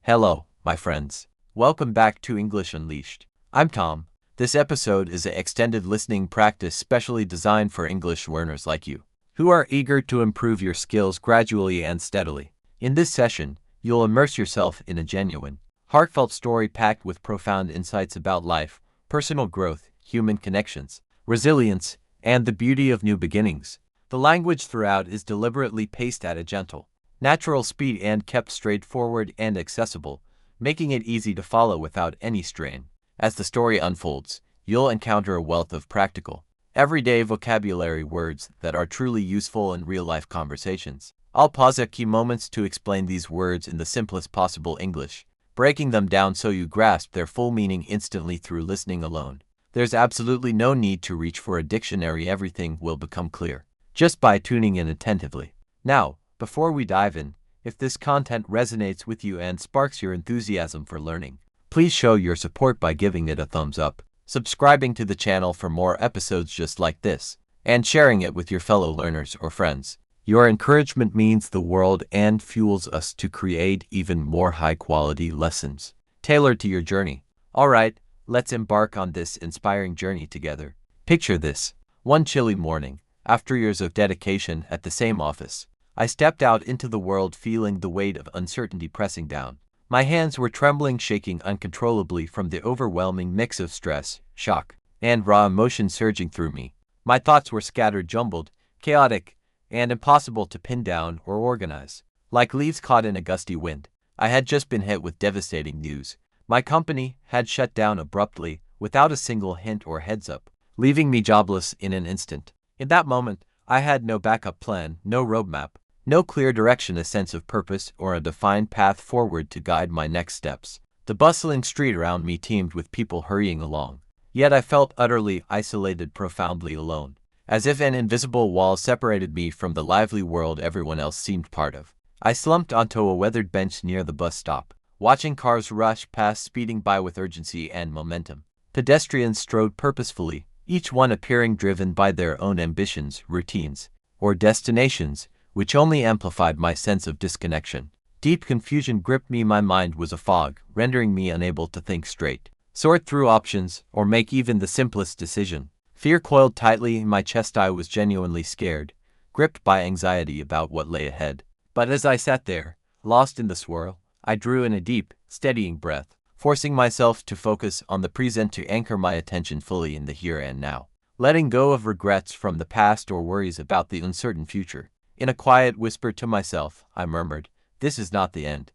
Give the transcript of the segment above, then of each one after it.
Hello, my friends. Welcome back to English Unleashed. I'm Tom. This episode is an extended listening practice specially designed for English learners like you, who are eager to improve your skills gradually and steadily. In this session, you'll immerse yourself in a genuine, heartfelt story packed with profound insights about life, personal growth, human connections, resilience, and the beauty of new beginnings. The language throughout is deliberately paced at a gentle, natural speed and kept straightforward and accessible, making it easy to follow without any strain. As the story unfolds, you'll encounter a wealth of practical, everyday vocabulary words that are truly useful in real-life conversations. I'll pause at key moments to explain these words in the simplest possible English, breaking them down so you grasp their full meaning instantly through listening alone. There's absolutely no need to reach for a dictionary. Everything will become clear just by tuning in attentively. Now, before we dive in, if this content resonates with you and sparks your enthusiasm for learning, please show your support by giving it a thumbs up, subscribing to the channel for more episodes just like this, and sharing it with your fellow learners or friends. Your encouragement means the world and fuels us to create even more high-quality lessons tailored to your journey. Alright, let's embark on this inspiring journey together. Picture this. One chilly morning, after years of dedication at the same office, I stepped out into the world feeling the weight of uncertainty pressing down. My hands were trembling, shaking uncontrollably from the overwhelming mix of stress, shock, and raw emotion surging through me. My thoughts were scattered, jumbled, chaotic, and impossible to pin down or organize. Like leaves caught in a gusty wind, I had just been hit with devastating news. My company had shut down abruptly, without a single hint or heads-up, leaving me jobless in an instant. In that moment, I had no backup plan, no roadmap, no clear direction, a sense of purpose, or a defined path forward to guide my next steps. The bustling street around me teemed with people hurrying along. Yet I felt utterly isolated, profoundly alone, as if an invisible wall separated me from the lively world everyone else seemed part of. I slumped onto a weathered bench near the bus stop, watching cars rush past, speeding by with urgency and momentum. Pedestrians strode purposefully, each one appearing driven by their own ambitions, routines, or destinations, which only amplified my sense of disconnection. Deep confusion gripped me. My mind was a fog, rendering me unable to think straight, sort through options, or make even the simplest decision. Fear coiled tightly in my chest. I was genuinely scared, gripped by anxiety about what lay ahead. But as I sat there, lost in the swirl, I drew in a deep, steadying breath, forcing myself to focus on the present, to anchor my attention fully in the here and now, letting go of regrets from the past or worries about the uncertain future. In a quiet whisper to myself, I murmured, "This is not the end.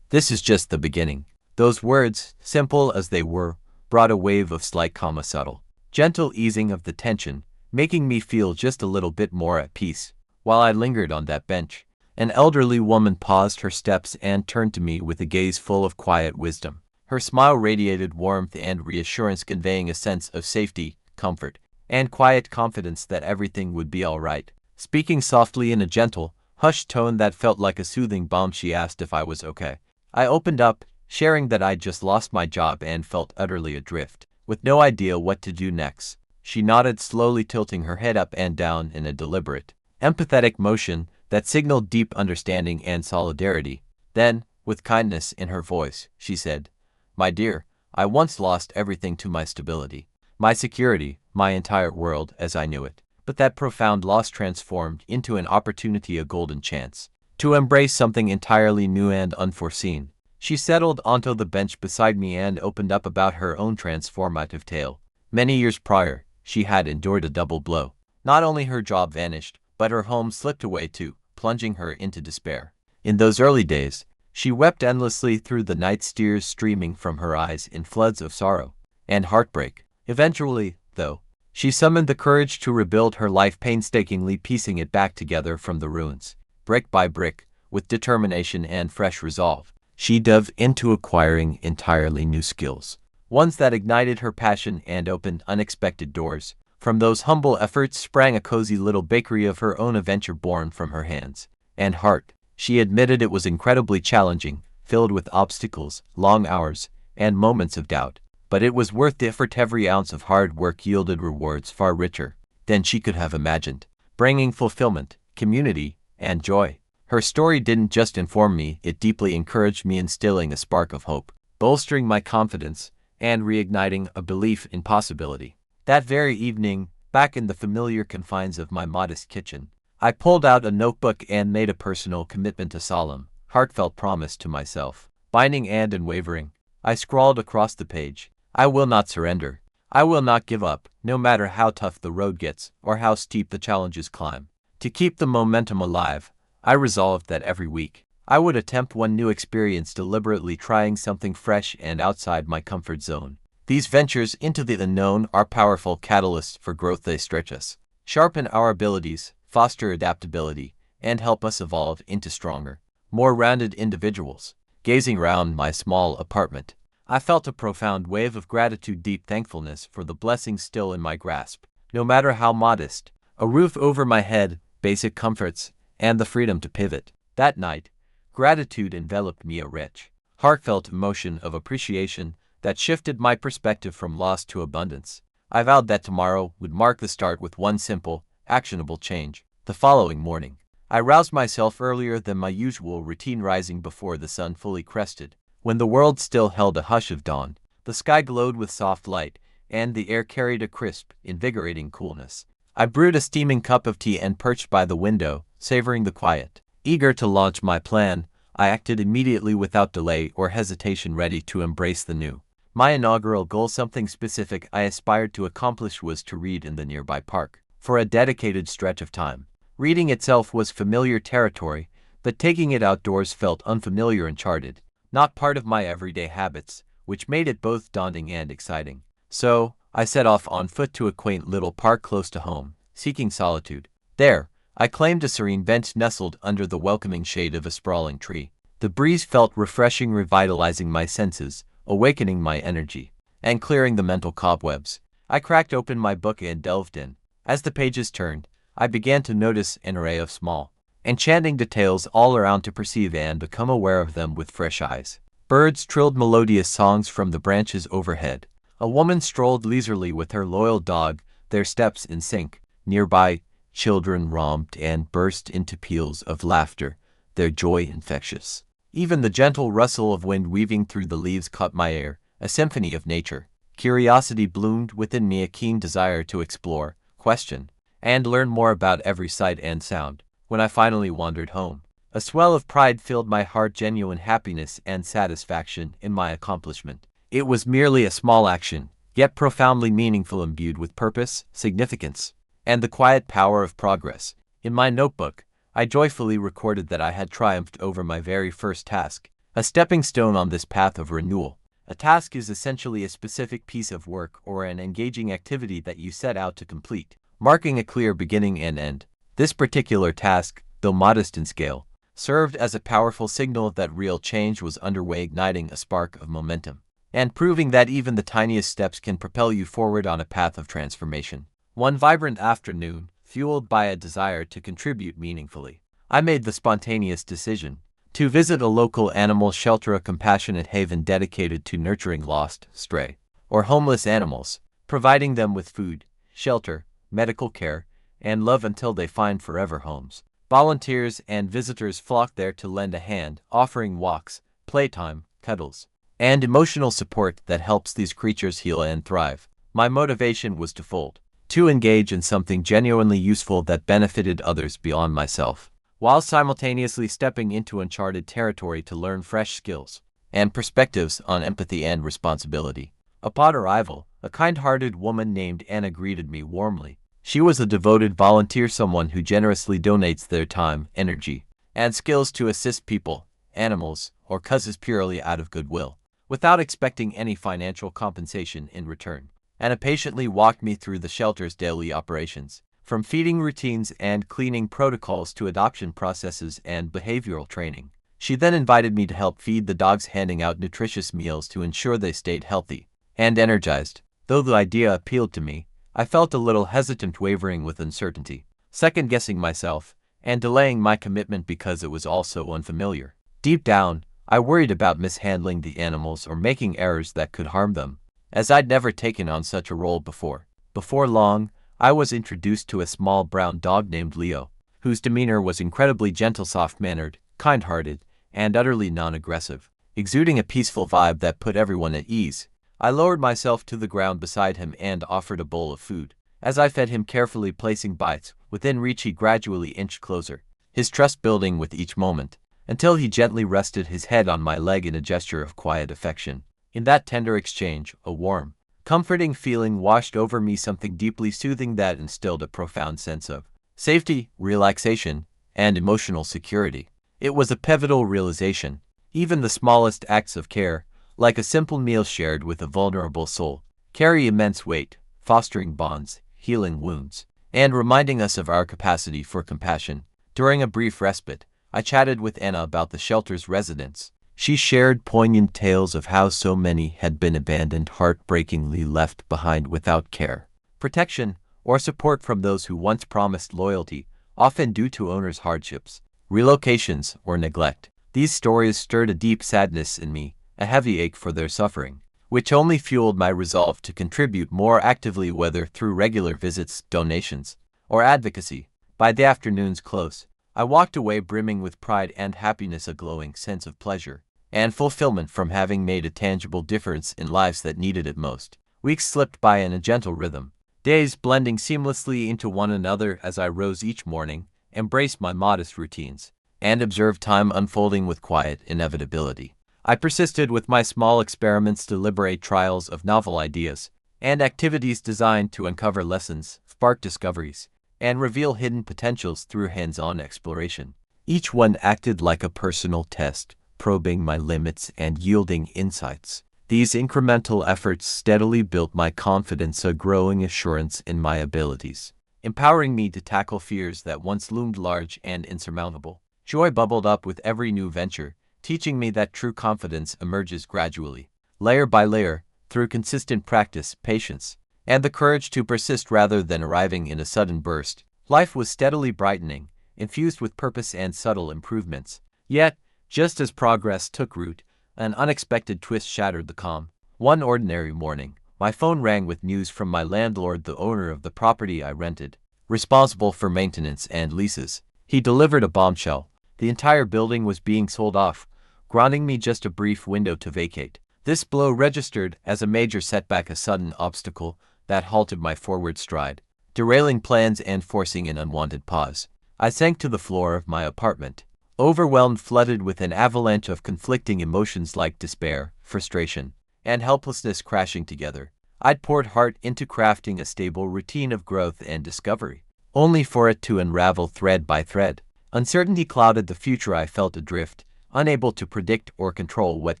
This is just the beginning." Those words, simple as they were, brought a wave of slight calm, a subtle, gentle easing of the tension, making me feel just a little bit more at peace. While I lingered on that bench, an elderly woman paused her steps and turned to me with a gaze full of quiet wisdom. Her smile radiated warmth and reassurance, conveying a sense of safety, comfort, and quiet confidence that everything would be all right. Speaking softly in a gentle, hushed tone that felt like a soothing balm, she asked if I was okay. I opened up, sharing that I'd just lost my job and felt utterly adrift, with no idea what to do next. She nodded, slowly tilting her head up and down in a deliberate, empathetic motion that signaled deep understanding and solidarity. Then, with kindness in her voice, she said, "My dear, I once lost everything to my stability, my security, my entire world as I knew it. But that profound loss transformed into an opportunity, a golden chance, to embrace something entirely new and unforeseen." She settled onto the bench beside me and opened up about her own transformative tale. Many years prior, she had endured a double blow. Not only her job vanished, but her home slipped away too, plunging her into despair. In those early days, she wept endlessly through the night, tears streaming from her eyes in floods of sorrow and heartbreak. Eventually, though, she summoned the courage to rebuild her life, painstakingly piecing it back together from the ruins. Brick by brick, with determination and fresh resolve, she dove into acquiring entirely new skills, ones that ignited her passion and opened unexpected doors. From those humble efforts sprang a cozy little bakery of her own, a venture born from her hands and heart. She admitted it was incredibly challenging, filled with obstacles, long hours, and moments of doubt. But it was worth the effort. Every ounce of hard work yielded rewards far richer than she could have imagined, bringing fulfillment, community, and joy. Her story didn't just inform me, it deeply encouraged me, instilling a spark of hope, bolstering my confidence, and reigniting a belief in possibility. That very evening, back in the familiar confines of my modest kitchen, I pulled out a notebook and made a personal commitment, a solemn, heartfelt promise to myself. Binding and unwavering, I scrawled across the page, "I will not surrender. I will not give up, no matter how tough the road gets or how steep the challenges climb." To keep the momentum alive, I resolved that every week, I would attempt one new experience, deliberately trying something fresh and outside my comfort zone. These ventures into the unknown are powerful catalysts for growth. They stretch us, sharpen our abilities, foster adaptability, and help us evolve into stronger, more rounded individuals. Gazing round my small apartment, I felt a profound wave of gratitude, deep thankfulness for the blessings still in my grasp, no matter how modest: a roof over my head, basic comforts, and the freedom to pivot. That night, gratitude enveloped me, a rich, heartfelt emotion of appreciation that shifted my perspective from loss to abundance. I vowed that tomorrow would mark the start with one simple, actionable change. The following morning, I roused myself earlier than my usual routine, rising before the sun fully crested. When the world still held a hush of dawn, the sky glowed with soft light, and the air carried a crisp, invigorating coolness. I brewed a steaming cup of tea and perched by the window, savoring the quiet. Eager to launch my plan, I acted immediately without delay or hesitation, ready to embrace the new. My inaugural goal, something specific I aspired to accomplish, was to read in the nearby park for a dedicated stretch of time. Reading itself was familiar territory, but taking it outdoors felt unfamiliar, uncharted, not part of my everyday habits, which made it both daunting and exciting. So, I set off on foot to a quaint little park close to home, seeking solitude. There, I claimed a serene bench nestled under the welcoming shade of a sprawling tree. The breeze felt refreshing, revitalizing my senses, awakening my energy, and clearing the mental cobwebs. I cracked open my book and delved in. As the pages turned, I began to notice an array of small, enchanting details all around, to perceive and become aware of them with fresh eyes. Birds trilled melodious songs from the branches overhead. A woman strolled leisurely with her loyal dog, their steps in sync. Nearby, children romped and burst into peals of laughter, their joy infectious. Even the gentle rustle of wind weaving through the leaves caught my ear, a symphony of nature. Curiosity bloomed within me, a keen desire to explore, question, and learn more about every sight and sound. When I finally wandered home, a swell of pride filled my heart, genuine happiness and satisfaction in my accomplishment. It was merely a small action, yet profoundly meaningful, imbued with purpose, significance, and the quiet power of progress. In my notebook, I joyfully recorded that I had triumphed over my very first task, a stepping stone on this path of renewal. A task is essentially a specific piece of work or an engaging activity that you set out to complete, marking a clear beginning and end. This particular task, though modest in scale, served as a powerful signal that real change was underway, igniting a spark of momentum, and proving that even the tiniest steps can propel you forward on a path of transformation. One vibrant afternoon, fueled by a desire to contribute meaningfully, I made the spontaneous decision to visit a local animal shelter, a compassionate haven dedicated to nurturing lost, stray, or homeless animals, providing them with food, shelter, medical care, and love until they find forever homes. Volunteers and visitors flocked there to lend a hand, offering walks, playtime, cuddles, and emotional support that helps these creatures heal and thrive. My motivation was twofold: to engage in something genuinely useful that benefited others beyond myself, while simultaneously stepping into uncharted territory to learn fresh skills and perspectives on empathy and responsibility. Upon arrival, a kind-hearted woman named Anna greeted me warmly. She was a devoted volunteer, someone who generously donates their time, energy, and skills to assist people, animals, or causes purely out of goodwill, without expecting any financial compensation in return. Anna patiently walked me through the shelter's daily operations, from feeding routines and cleaning protocols to adoption processes and behavioral training. She then invited me to help feed the dogs, handing out nutritious meals to ensure they stayed healthy and energized. Though the idea appealed to me, I felt a little hesitant, wavering with uncertainty, second-guessing myself, and delaying my commitment because it was all so unfamiliar. Deep down, I worried about mishandling the animals or making errors that could harm them, as I'd never taken on such a role before. Before long, I was introduced to a small brown dog named Leo, whose demeanor was incredibly gentle, soft-mannered, kind-hearted, and utterly non-aggressive, exuding a peaceful vibe that put everyone at ease. I lowered myself to the ground beside him and offered a bowl of food. As I fed him, carefully placing bites within reach, he gradually inched closer, his trust building with each moment, until he gently rested his head on my leg in a gesture of quiet affection. In that tender exchange, a warm, comforting feeling washed over me, something deeply soothing that instilled a profound sense of safety, relaxation, and emotional security. It was a pivotal realization. Even the smallest acts of care, like a simple meal shared with a vulnerable soul, carry immense weight, fostering bonds, healing wounds, and reminding us of our capacity for compassion. During a brief respite, I chatted with Anna about the shelter's residents. She shared poignant tales of how so many had been abandoned, heartbreakingly left behind without care, protection, or support from those who once promised loyalty, often due to owners' hardships, relocations, or neglect. These stories stirred a deep sadness in me, a heavy ache for their suffering, which only fueled my resolve to contribute more actively, whether through regular visits, donations, or advocacy. By the afternoon's close, I walked away brimming with pride and happiness, a glowing sense of pleasure and fulfillment from having made a tangible difference in lives that needed it most. Weeks slipped by in a gentle rhythm, days blending seamlessly into one another as I rose each morning, embraced my modest routines, and observed time unfolding with quiet inevitability. I persisted with my small experiments, deliberate trials of novel ideas, and activities designed to uncover lessons, spark discoveries, and reveal hidden potentials through hands-on exploration. Each one acted like a personal test, probing my limits and yielding insights. These incremental efforts steadily built my confidence, a growing assurance in my abilities, empowering me to tackle fears that once loomed large and insurmountable. Joy bubbled up with every new venture, teaching me that true confidence emerges gradually, layer by layer, through consistent practice, patience, and the courage to persist rather than arriving in a sudden burst. Life was steadily brightening, infused with purpose and subtle improvements. Yet, just as progress took root, an unexpected twist shattered the calm. One ordinary morning, my phone rang with news from my landlord, the owner of the property I rented, responsible for maintenance and leases. He delivered a bombshell. The entire building was being sold off, granting me just a brief window to vacate. This blow registered as a major setback, a sudden obstacle that halted my forward stride, derailing plans and forcing an unwanted pause. I sank to the floor of my apartment, overwhelmed, flooded with an avalanche of conflicting emotions like despair, frustration, and helplessness crashing together. I'd poured heart into crafting a stable routine of growth and discovery, only for it to unravel thread by thread. Uncertainty clouded the future. I felt adrift, unable to predict or control what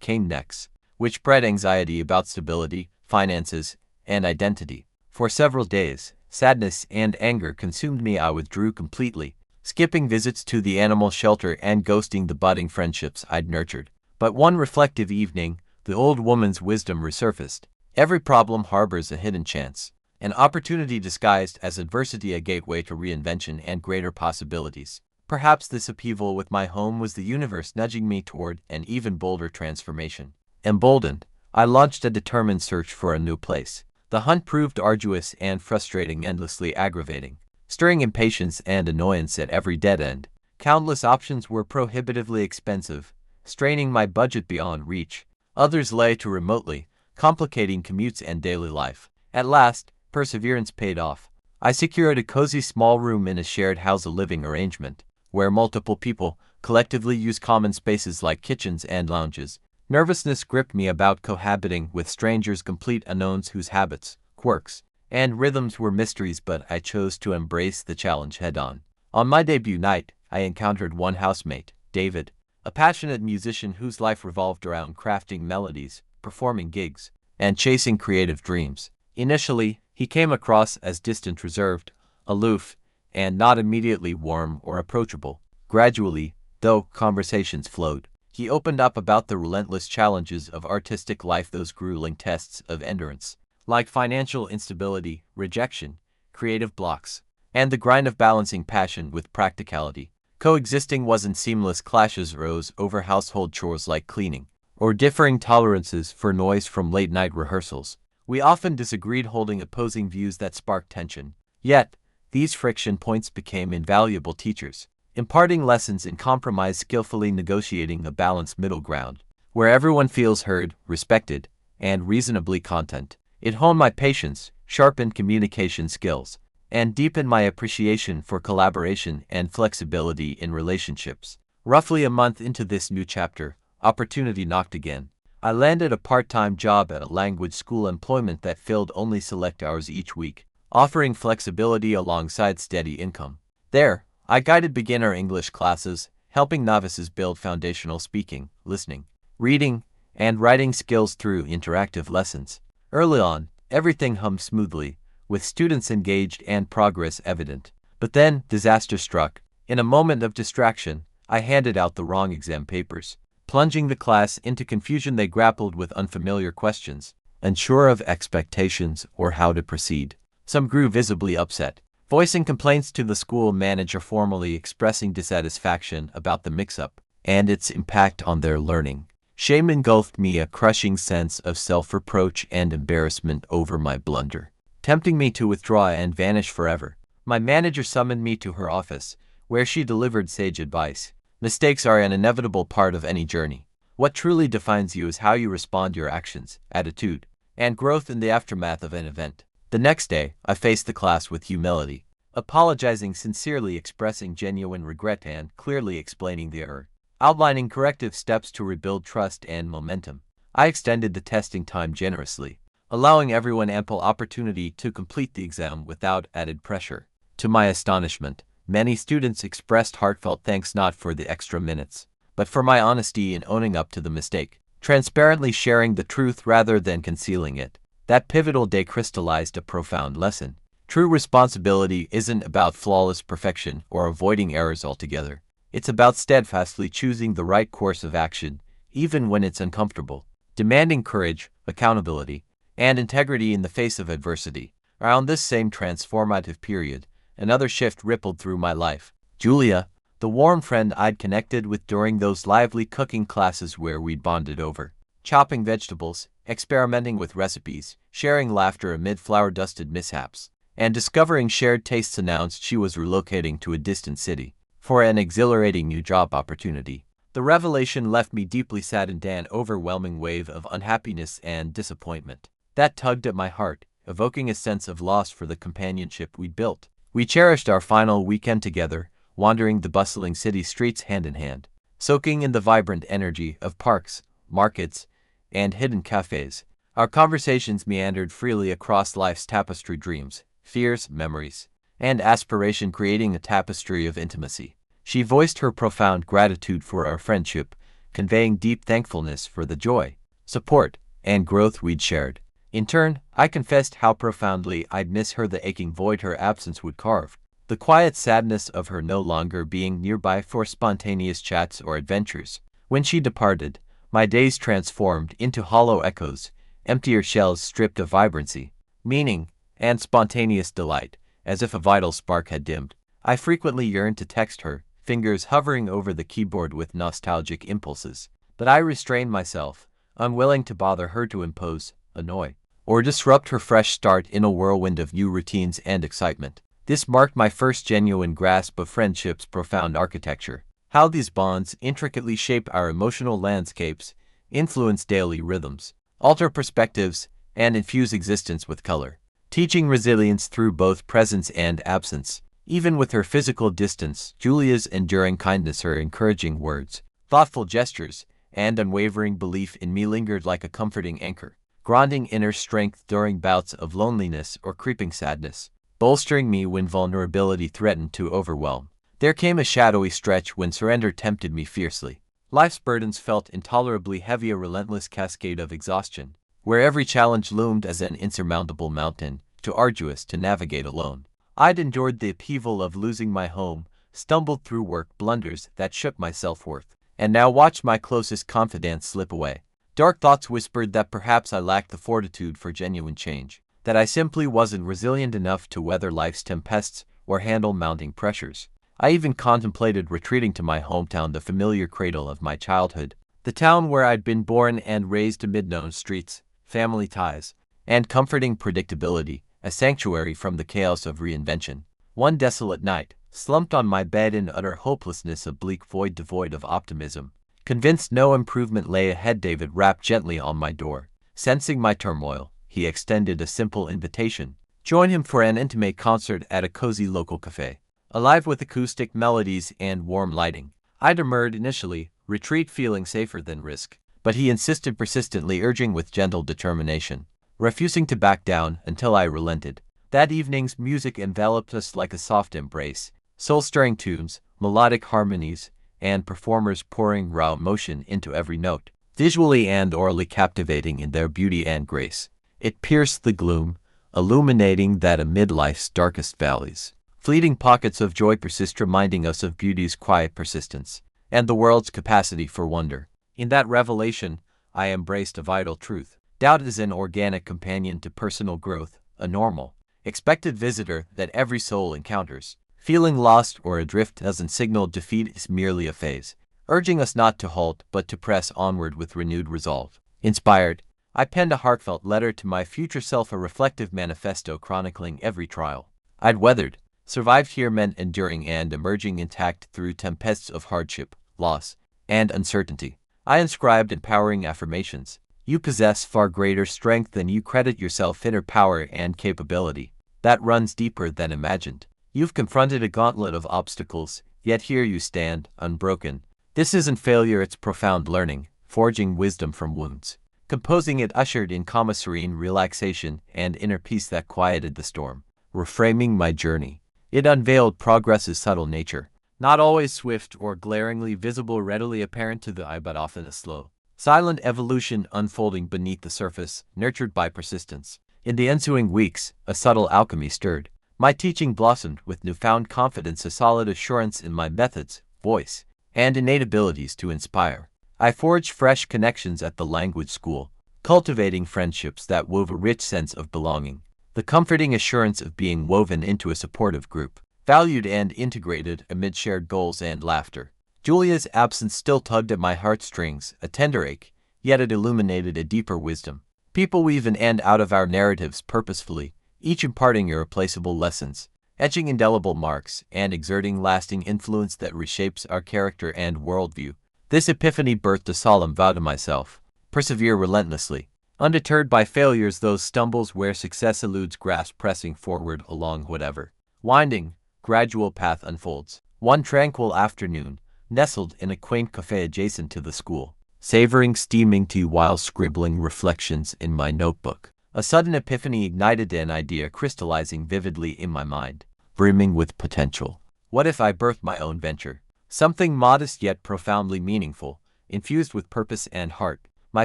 came next, which bred anxiety about stability, finances, and identity. For several days, sadness and anger consumed me. I withdrew completely, skipping visits to the animal shelter and ghosting the budding friendships I'd nurtured. But one reflective evening, the old woman's wisdom resurfaced. Every problem harbors a hidden chance, an opportunity disguised as adversity, a gateway to reinvention and greater possibilities. Perhaps this upheaval with my home was the universe nudging me toward an even bolder transformation. Emboldened, I launched a determined search for a new place. The hunt proved arduous and frustrating, endlessly aggravating, stirring impatience and annoyance at every dead end. Countless options were prohibitively expensive, straining my budget beyond reach. Others lay too remotely, complicating commutes and daily life. At last, perseverance paid off. I secured a cozy small room in a shared house, a living arrangement, where multiple people collectively use common spaces like kitchens and lounges. Nervousness gripped me about cohabiting with strangers, complete unknowns whose habits, quirks, and rhythms were mysteries, but I chose to embrace the challenge head-on. On my debut night, I encountered one housemate, David, a passionate musician whose life revolved around crafting melodies, performing gigs, and chasing creative dreams. Initially, he came across as distant, reserved, aloof, and not immediately warm or approachable. Gradually, though, conversations flowed. He opened up about the relentless challenges of artistic life, those grueling tests of endurance, like financial instability, rejection, creative blocks, and the grind of balancing passion with practicality. Coexisting wasn't seamless. Clashes rose over household chores like cleaning, or differing tolerances for noise from late-night rehearsals. We often disagreed, holding opposing views that sparked tension. Yet, These friction points became invaluable teachers, imparting lessons in compromise, skillfully negotiating a balanced middle ground, where everyone feels heard, respected, and reasonably content. It honed my patience, sharpened communication skills, and deepened my appreciation for collaboration and flexibility in relationships. Roughly a month into this new chapter, opportunity knocked again. I landed a part-time job at a language school, employment that filled only select hours each week, offering flexibility alongside steady income. There, I guided beginner English classes, helping novices build foundational speaking, listening, reading, and writing skills through interactive lessons. Early on, everything hummed smoothly, with students engaged and progress evident. But then, disaster struck. In a moment of distraction, I handed out the wrong exam papers. Plunging the class into confusion, they grappled with unfamiliar questions, unsure of expectations or how to proceed. Some grew visibly upset, voicing complaints to the school manager, formally expressing dissatisfaction about the mix-up and its impact on their learning. Shame engulfed me, a crushing sense of self-reproach and embarrassment over my blunder, tempting me to withdraw and vanish forever. My manager summoned me to her office, where she delivered sage advice. Mistakes are an inevitable part of any journey. What truly defines you is how you respond to your actions, attitude, and growth in the aftermath of an event. The next day, I faced the class with humility, apologizing sincerely, expressing genuine regret, and clearly explaining the error, outlining corrective steps to rebuild trust and momentum. I extended the testing time generously, allowing everyone ample opportunity to complete the exam without added pressure. To my astonishment, many students expressed heartfelt thanks, not for the extra minutes, but for my honesty in owning up to the mistake, transparently sharing the truth rather than concealing it. That pivotal day crystallized a profound lesson. True responsibility isn't about flawless perfection or avoiding errors altogether. It's about steadfastly choosing the right course of action, even when it's uncomfortable, demanding courage, accountability, and integrity in the face of adversity. Around this same transformative period, another shift rippled through my life. Julia, the warm friend I'd connected with during those lively cooking classes where we'd bonded over chopping vegetables, experimenting with recipes, sharing laughter amid flour-dusted mishaps, and discovering shared tastes, announced she was relocating to a distant city for an exhilarating new job opportunity. The revelation left me deeply saddened, an overwhelming wave of unhappiness and disappointment that tugged at my heart, evoking a sense of loss for the companionship we'd built. We cherished our final weekend together, wandering the bustling city streets hand in hand, soaking in the vibrant energy of parks, markets, and hidden cafes. Our conversations meandered freely across life's tapestry: dreams, fears, memories, and aspiration, creating a tapestry of intimacy. She voiced her profound gratitude for our friendship, conveying deep thankfulness for the joy, support, and growth we'd shared. In turn, I confessed how profoundly I'd miss her, the aching void her absence would carve, the quiet sadness of her no longer being nearby for spontaneous chats or adventures. When she departed, my days transformed into hollow echoes, emptier shells stripped of vibrancy, meaning, and spontaneous delight, as if a vital spark had dimmed. I frequently yearned to text her, fingers hovering over the keyboard with nostalgic impulses, but I restrained myself, unwilling to bother her, to impose, annoy, or disrupt her fresh start in a whirlwind of new routines and excitement. This marked my first genuine grasp of friendship's profound architecture, how these bonds intricately shape our emotional landscapes, influence daily rhythms, alter perspectives, and infuse existence with color, teaching resilience through both presence and absence. Even with her physical distance, Julia's enduring kindness, her encouraging words, thoughtful gestures, and unwavering belief in me lingered like a comforting anchor, grounding inner strength during bouts of loneliness or creeping sadness, bolstering me when vulnerability threatened to overwhelm. There came a shadowy stretch when surrender tempted me fiercely. Life's burdens felt intolerably heavy, a relentless cascade of exhaustion, where every challenge loomed as an insurmountable mountain, too arduous to navigate alone. I'd endured the upheaval of losing my home, stumbled through work blunders that shook my self-worth, and now watched my closest confidants slip away. Dark thoughts whispered that perhaps I lacked the fortitude for genuine change, that I simply wasn't resilient enough to weather life's tempests or handle mounting pressures. I even contemplated retreating to my hometown, the familiar cradle of my childhood, the town where I'd been born and raised, amid known streets, family ties, and comforting predictability, a sanctuary from the chaos of reinvention. One desolate night, slumped on my bed in utter hopelessness, a bleak void devoid of optimism, convinced no improvement lay ahead, David rapped gently on my door. Sensing my turmoil, he extended a simple invitation. Join him for an intimate concert at a cozy local cafe, alive with acoustic melodies and warm lighting. I demurred initially, retreat feeling safer than risk, but he insisted persistently, urging with gentle determination, refusing to back down until I relented. That evening's music enveloped us like a soft embrace, soul-stirring tunes, melodic harmonies, and performers pouring raw emotion into every note, visually and orally captivating in their beauty and grace. It pierced the gloom, illuminating that amid life's darkest valleys, fleeting pockets of joy persist, reminding us of beauty's quiet persistence and the world's capacity for wonder. In that revelation, I embraced a vital truth. Doubt is an organic companion to personal growth, a normal, expected visitor that every soul encounters. Feeling lost or adrift doesn't signal defeat, is merely a phase, urging us not to halt but to press onward with renewed resolve. Inspired, I penned a heartfelt letter to my future self, a reflective manifesto chronicling every trial I'd weathered, survived here, meant enduring and emerging intact through tempests of hardship, loss, and uncertainty. I inscribed empowering affirmations. You possess far greater strength than you credit yourself, inner power and capability that runs deeper than imagined. You've confronted a gauntlet of obstacles, yet here you stand, unbroken. This isn't failure, it's profound learning, forging wisdom from wounds. Composing it ushered in calm, serene relaxation and inner peace that quieted the storm. Reframing my journey, it unveiled progress's subtle nature, not always swift or glaringly visible, readily apparent to the eye, but often a slow, silent evolution unfolding beneath the surface, nurtured by persistence. In the ensuing weeks, a subtle alchemy stirred. My teaching blossomed with newfound confidence, a solid assurance in my methods, voice, and innate abilities to inspire. I forged fresh connections at the language school, cultivating friendships that wove a rich sense of belonging, the comforting assurance of being woven into a supportive group, valued and integrated amid shared goals and laughter. Julia's absence still tugged at my heartstrings, a tender ache, yet it illuminated a deeper wisdom. People weave in and out of our narratives purposefully, each imparting irreplaceable lessons, etching indelible marks, and exerting lasting influence that reshapes our character and worldview. This epiphany birthed a solemn vow to myself: persevere relentlessly, undeterred by failures, those stumbles where success eludes grasp, pressing forward along whatever winding, gradual path unfolds. One tranquil afternoon, nestled in a quaint cafe adjacent to the school, savoring steaming tea while scribbling reflections in my notebook, a sudden epiphany ignited, an idea crystallizing vividly in my mind, brimming with potential. What if I birthed my own venture? Something modest yet profoundly meaningful, infused with purpose and heart. My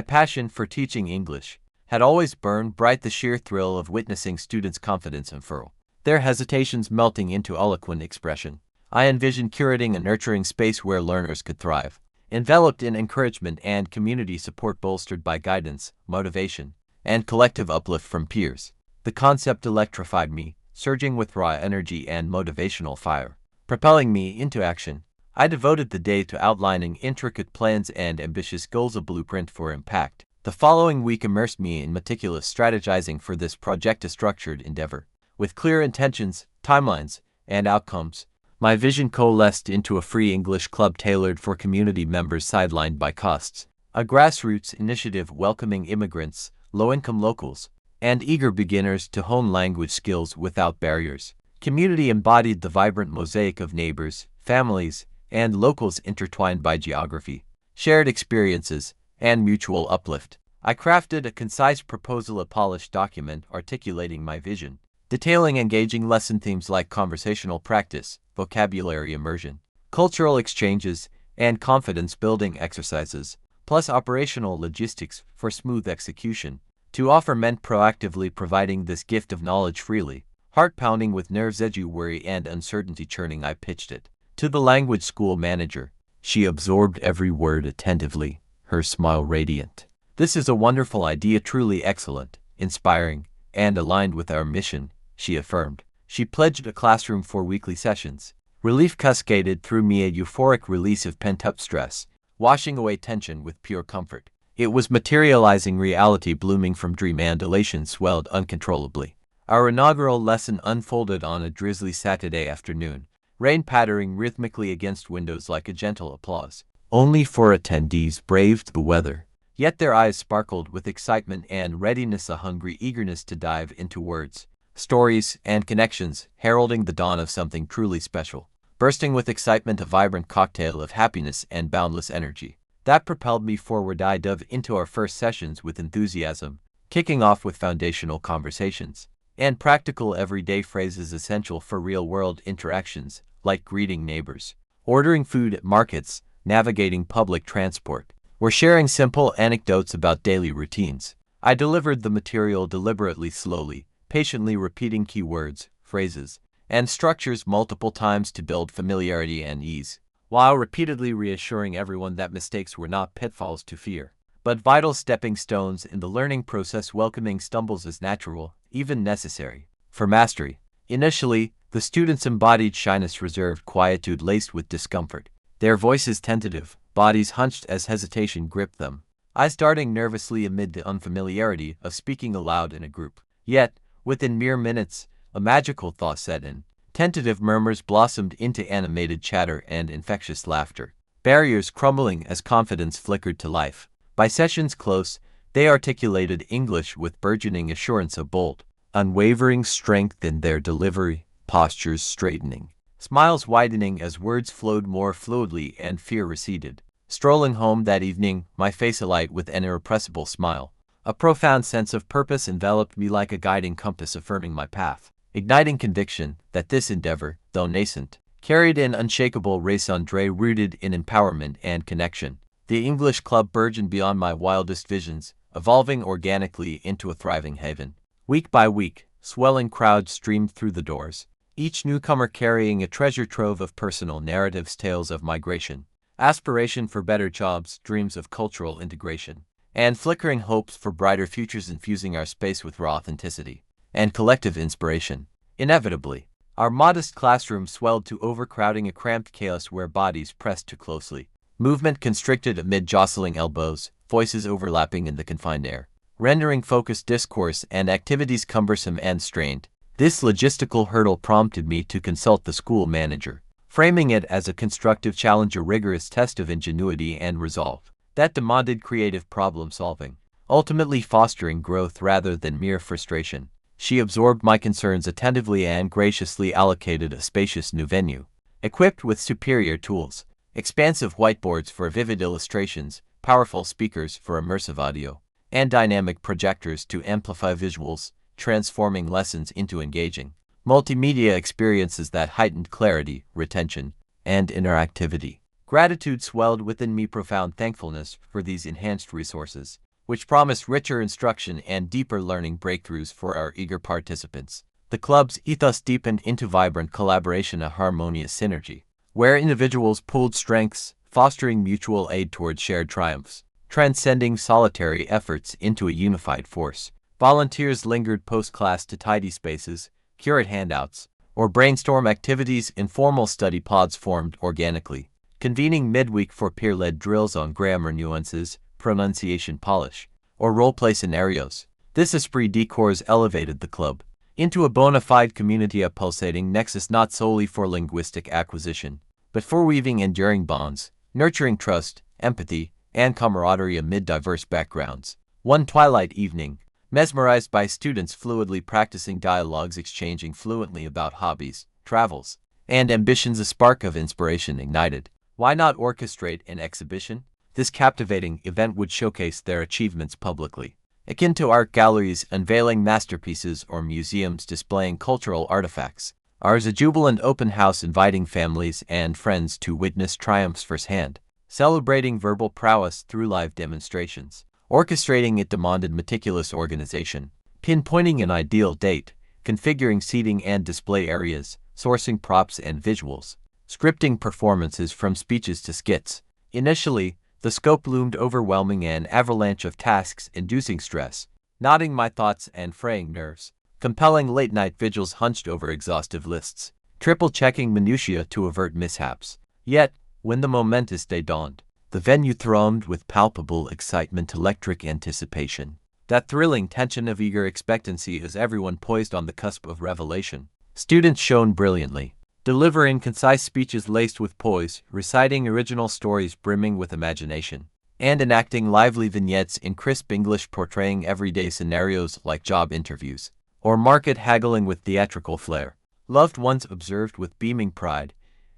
passion for teaching English had always burned bright, the sheer thrill of witnessing students' confidence unfurl, their hesitations melting into eloquent expression. I envisioned curating a nurturing space where learners could thrive, enveloped in encouragement and community support, bolstered by guidance, motivation, and collective uplift from peers. The concept electrified me, surging with raw energy and motivational fire, propelling me into action. I devoted the day to outlining intricate plans and ambitious goals, a blueprint for impact. The following week immersed me in meticulous strategizing for this project, a structured endeavor, with clear intentions, timelines, and outcomes. My vision coalesced into a free English club tailored for community members sidelined by costs, a grassroots initiative welcoming immigrants, low-income locals, and eager beginners to hone language skills without barriers. Community embodied the vibrant mosaic of neighbors, families, and locals intertwined by geography, shared experiences, and mutual uplift. I crafted a concise proposal, a polished document articulating my vision, detailing engaging lesson themes like conversational practice, vocabulary immersion, cultural exchanges, and confidence-building exercises, plus operational logistics for smooth execution. To offer meant proactively providing this gift of knowledge freely, heart-pounding with nerves, edgy worry and uncertainty churning. I pitched it to the language school manager. She absorbed every word attentively, her smile radiant. "This is a wonderful idea, truly excellent, inspiring, and aligned with our mission," she affirmed. She pledged a classroom for weekly sessions. Relief cascaded through me, a euphoric release of pent-up stress, washing away tension with pure comfort. It was materializing reality, blooming from dream, and elation swelled uncontrollably. Our inaugural lesson unfolded on a drizzly Saturday afternoon, rain pattering rhythmically against windows like a gentle applause. Only four attendees braved the weather, yet their eyes sparkled with excitement and readiness, a hungry eagerness to dive into words, stories, and connections, heralding the dawn of something truly special. Bursting with excitement, a vibrant cocktail of happiness and boundless energy that propelled me forward, I dove into our first sessions with enthusiasm, kicking off with foundational conversations and practical everyday phrases essential for real-world interactions, like greeting neighbors, ordering food at markets, navigating public transport, or sharing simple anecdotes about daily routines. I delivered the material deliberately, slowly, patiently repeating key words, phrases, and structures multiple times to build familiarity and ease, while repeatedly reassuring everyone that mistakes were not pitfalls to fear, but vital stepping stones in the learning process, welcoming stumbles as natural, even necessary, for mastery. Initially, the students embodied shyness, reserved quietude laced with discomfort, their voices tentative, bodies hunched as hesitation gripped them, eyes darting nervously amid the unfamiliarity of speaking aloud in a group. Yet, within mere minutes, a magical thought set in. Tentative murmurs blossomed into animated chatter and infectious laughter, barriers crumbling as confidence flickered to life. By session's close, they articulated English with burgeoning assurance, a bold, unwavering strength in their delivery, postures straightening, smiles widening as words flowed more fluidly and fear receded. Strolling home that evening, my face alight with an irrepressible smile, a profound sense of purpose enveloped me like a guiding compass, affirming my path, igniting conviction that this endeavor, though nascent, carried an unshakable raison d'être rooted in empowerment and connection. The English Club burgeoned beyond my wildest visions, evolving organically into a thriving haven. Week by week, swelling crowds streamed through the doors, each newcomer carrying a treasure trove of personal narratives, tales of migration, aspiration for better jobs, dreams of cultural integration, and flickering hopes for brighter futures, infusing our space with raw authenticity and collective inspiration. Inevitably, our modest classroom swelled to overcrowding, a cramped chaos where bodies pressed too closely, movement constricted amid jostling elbows, voices overlapping in the confined air, rendering focused discourse and activities cumbersome and strained. This logistical hurdle prompted me to consult the school manager, framing it as a constructive challenge, a rigorous test of ingenuity and resolve that demanded creative problem-solving, ultimately fostering growth rather than mere frustration. She absorbed my concerns attentively and graciously allocated a spacious new venue, equipped with superior tools, expansive whiteboards for vivid illustrations, powerful speakers for immersive audio, and dynamic projectors to amplify visuals, transforming lessons into engaging, multimedia experiences that heightened clarity, retention, and interactivity. Gratitude swelled within me, profound thankfulness for these enhanced resources, which promised richer instruction and deeper learning breakthroughs for our eager participants. The club's ethos deepened into vibrant collaboration, a harmonious synergy, where individuals pooled strengths, fostering mutual aid toward shared triumphs, transcending solitary efforts into a unified force. Volunteers lingered post-class to tidy spaces, curate handouts, or brainstorm activities. Informal study pods formed organically, convening midweek for peer-led drills on grammar nuances, pronunciation polish, or role-play scenarios. This esprit de corps elevated the club into a bona fide community, a pulsating nexus not solely for linguistic acquisition, but for weaving enduring bonds, nurturing trust, empathy, and camaraderie amid diverse backgrounds. One twilight evening, mesmerized by students fluidly practicing dialogues, exchanging fluently about hobbies, travels, and ambitions, a spark of inspiration ignited. Why not orchestrate an exhibition? This captivating event would showcase their achievements publicly, akin to art galleries unveiling masterpieces or museums displaying cultural artifacts. Ours a jubilant open house, inviting families and friends to witness triumphs firsthand, celebrating verbal prowess through live demonstrations. Orchestrating it demanded meticulous organization, pinpointing an ideal date, configuring seating and display areas, sourcing props and visuals, scripting performances from speeches to skits. Initially, the scope loomed overwhelming, an avalanche of tasks inducing stress, knotting my thoughts and fraying nerves, compelling late-night vigils hunched over exhaustive lists, triple-checking minutiae to avert mishaps. Yet, when the momentous day dawned, the venue thrummed with palpable excitement, electric anticipation, That thrilling tension of eager expectancy as everyone poised on the cusp of revelation. Students shone brilliantly, delivering concise speeches laced with poise, reciting original stories brimming with imagination, and enacting lively vignettes in crisp English portraying everyday scenarios like job interviews or market haggling with theatrical flair. Loved ones observed with beaming pride,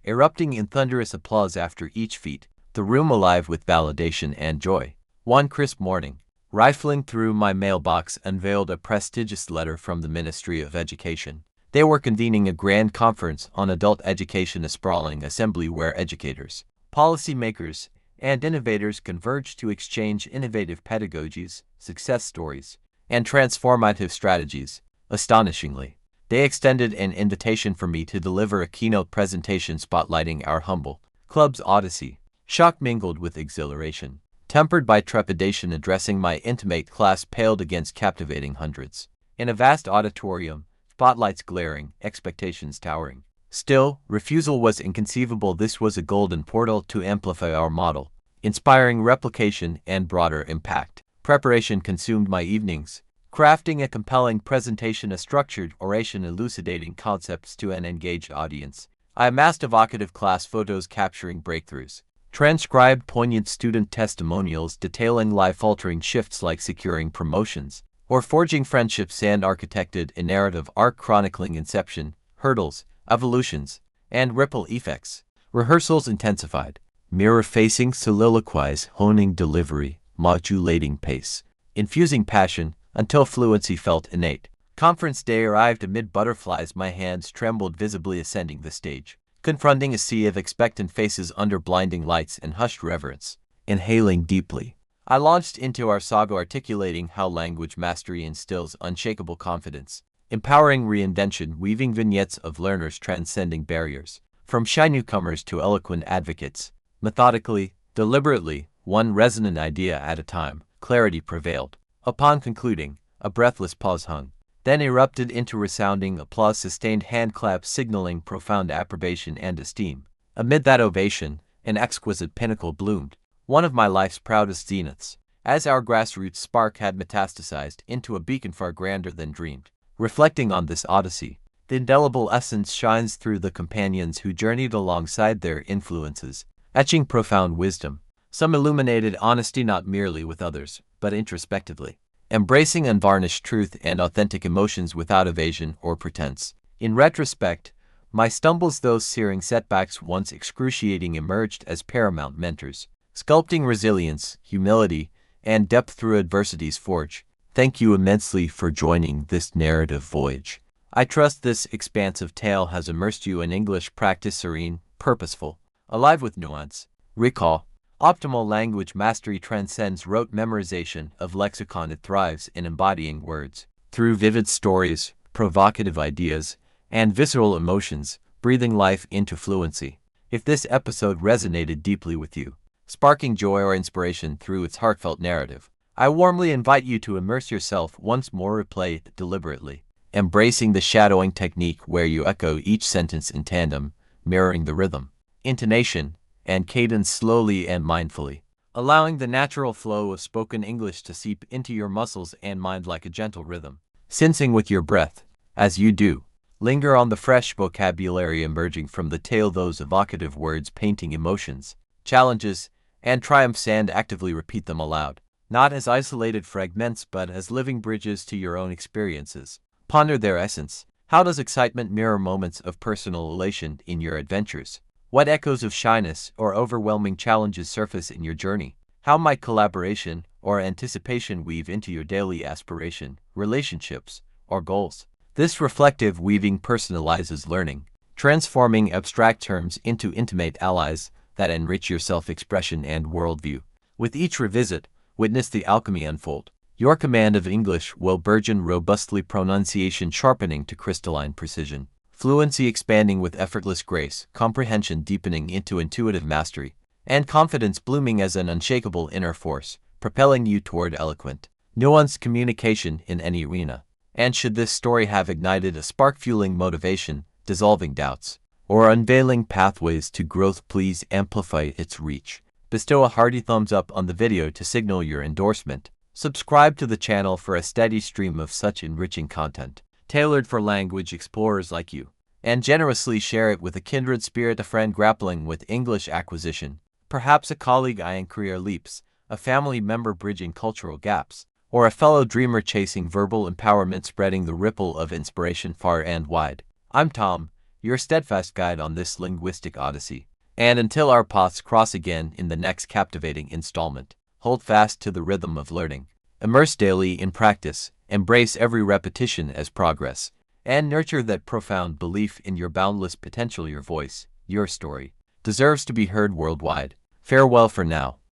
erupting in thunderous applause after each feat, the room alive with validation and joy. One crisp morning, rifling through my mailbox unveiled a prestigious letter from the Ministry of Education. They were convening a grand conference on adult education, a sprawling assembly where educators, policymakers, and innovators converged to exchange innovative pedagogies, success stories, and transformative strategies. Astonishingly, they extended an invitation for me to deliver a keynote presentation spotlighting our humble club's odyssey. Shock mingled with exhilaration, tempered by trepidation. Addressing my intimate class paled against captivating hundreds. In a vast auditorium, spotlights glaring, expectations towering. Still, refusal was inconceivable. This was a golden portal to amplify our model, inspiring replication and broader impact. Preparation consumed my evenings, crafting a compelling presentation, a structured oration elucidating concepts to an engaged audience. I amassed evocative class photos capturing breakthroughs, transcribed poignant student testimonials detailing life-altering shifts like securing promotions or forging friendships, and architected a narrative arc chronicling inception, hurdles, evolutions, and ripple effects. Rehearsals intensified, mirror-facing soliloquies, honing delivery, modulating pace, infusing passion until fluency felt innate. Conference day arrived amid butterflies. My hands trembled visibly ascending the stage, confronting a sea of expectant faces under blinding lights and hushed reverence. Inhaling deeply, I launched into our saga, articulating how language mastery instills unshakable confidence, empowering reinvention, weaving vignettes of learners transcending barriers, from shy newcomers to eloquent advocates. Methodically, deliberately, one resonant idea at a time, clarity prevailed. Upon concluding, a breathless pause hung, then erupted into resounding applause, sustained handclaps signaling profound approbation and esteem. Amid that ovation, an exquisite pinnacle bloomed, one of my life's proudest zeniths, as our grassroots spark had metastasized into a beacon far grander than dreamed. Reflecting on this odyssey, the indelible essence shines through the companions who journeyed alongside their influences, etching profound wisdom. Some illuminated honesty not merely with others, but introspectively, embracing unvarnished truth and authentic emotions without evasion or pretense. In retrospect, my stumbles, those searing setbacks once excruciating, emerged as paramount mentors, sculpting resilience, humility, and depth through adversity's forge. Thank you immensely for joining this narrative voyage. I trust this expansive tale has immersed you in English practice, serene, purposeful, alive with nuance. Recall, optimal language mastery transcends rote memorization of lexicon. It thrives in embodying words through vivid stories, provocative ideas, and visceral emotions, breathing life into fluency. If this episode resonated deeply with you, sparking joy or inspiration through its heartfelt narrative, I warmly invite you to immerse yourself once more. Replay it deliberately, embracing the shadowing technique where you echo each sentence in tandem, mirroring the rhythm, intonation, and cadence slowly and mindfully, allowing the natural flow of spoken English to seep into your muscles and mind like a gentle rhythm. Sensing with your breath, as you do, linger on the fresh vocabulary emerging from the tale, those evocative words painting emotions, challenges, and triumphs, and actively repeat them aloud, not as isolated fragments but as living bridges to your own experiences. Ponder their essence. How does excitement mirror moments of personal elation in your adventures? What echoes of shyness or overwhelming challenges surface in your journey? How might collaboration or anticipation weave into your daily aspiration, relationships, or goals? This reflective weaving personalizes learning, transforming abstract terms into intimate allies that enrich your self-expression and worldview. With each revisit, witness the alchemy unfold. Your command of English will burgeon robustly, pronunciation sharpening to crystalline precision, fluency expanding with effortless grace, comprehension deepening into intuitive mastery, and confidence blooming as an unshakable inner force, propelling you toward eloquent, nuanced communication in any arena. And should this story have ignited a spark fueling motivation, dissolving doubts, or unveiling pathways to growth, please amplify its reach. Bestow a hearty thumbs up on the video to signal your endorsement. Subscribe to the channel for a steady stream of such enriching content, tailored for language explorers like you, and generously share it with a kindred spirit, a friend grappling with English acquisition, perhaps a colleague eyeing career leaps, a family member bridging cultural gaps, or a fellow dreamer chasing verbal empowerment, spreading the ripple of inspiration far and wide. I'm Tom, your steadfast guide on this linguistic odyssey. And until our paths cross again in the next captivating installment, hold fast to the rhythm of learning. Immerse daily in practice, embrace every repetition as progress, and nurture that profound belief in your boundless potential. Your voice, your story, deserves to be heard worldwide. Farewell for now.